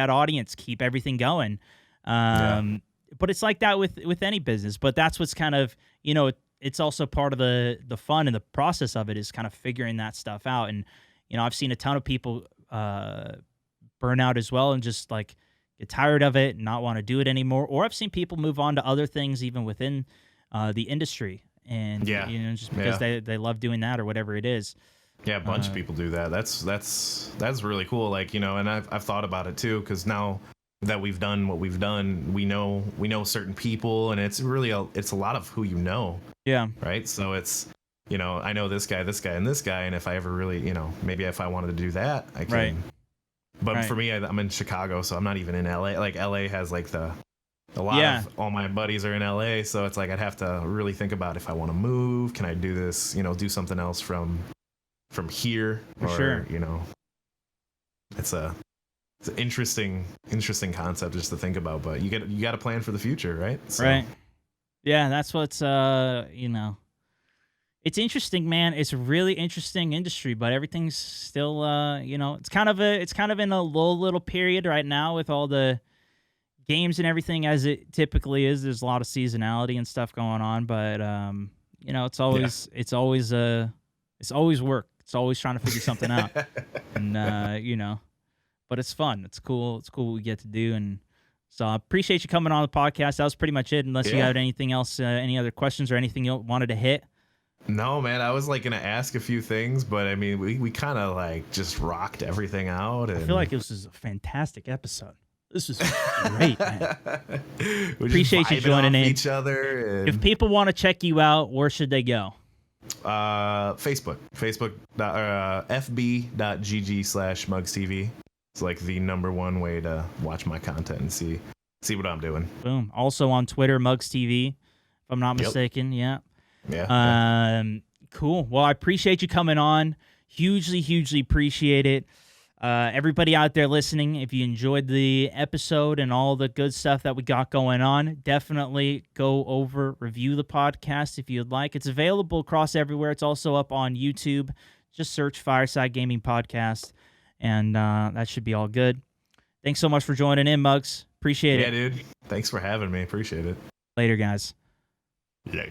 audience, keep everything going. But it's like that with any business. But that's what's kind of, it's also part of the fun and the process of it is kind of figuring that stuff out. And, I've seen a ton of people burn out as well and just like get tired of it and not want to do it anymore. Or I've seen people move on to other things even within the industry. And, just because they love doing that or whatever it is. Yeah, a bunch of people do that. That's really cool. Like, and I've thought about it too, because now that we've done what we've done, we know certain people, and it's really it's a lot of who you know. Yeah. Right. So it's I know this guy, and this guy, and if I ever really maybe if I wanted to do that, I can. Right. But for me, I'm in Chicago, so I'm not even in LA. Like LA has like a lot of all my buddies are in LA, so it's like I'd have to really think about if I want to move. Can I do this? Do something else from here? For sure. It's an interesting concept just to think about. But you got to plan for the future, right? So. Right. Yeah, that's what's it's interesting, man. It's a really interesting industry, but everything's still it's kind of in a low little period right now with all the games and everything as it typically is. There's a lot of seasonality and stuff going on, but it's always work. It's always trying to figure something out. And but it's fun. It's cool. It's cool what we get to do. And so I appreciate you coming on the podcast. That was pretty much it, unless you had anything else, any other questions or anything you wanted to hit. No, man, I was like going to ask a few things, but I mean, we kind of like just rocked everything out. And... I feel like this was a fantastic episode. This was great, man. Appreciate you joining in. Each other. And... If people want to check you out, where should they go? Facebook, fb.gg/MugsTV. It's like the #1 way to watch my content and see what I'm doing. Boom. Also on Twitter, MugsTV, if I'm not mistaken. Yeah. Yeah. Cool. Well, I appreciate you coming on. Hugely appreciate it. Everybody out there listening, if you enjoyed the episode and all the good stuff that we got going on, definitely go over, review the podcast if you'd like. It's available across everywhere. It's also up on YouTube. Just search Fireside Gaming Podcast, and that should be all good. Thanks so much for joining in, Mugs. Appreciate it. Yeah, dude. Thanks for having me. Appreciate it. Later, guys. Yeah.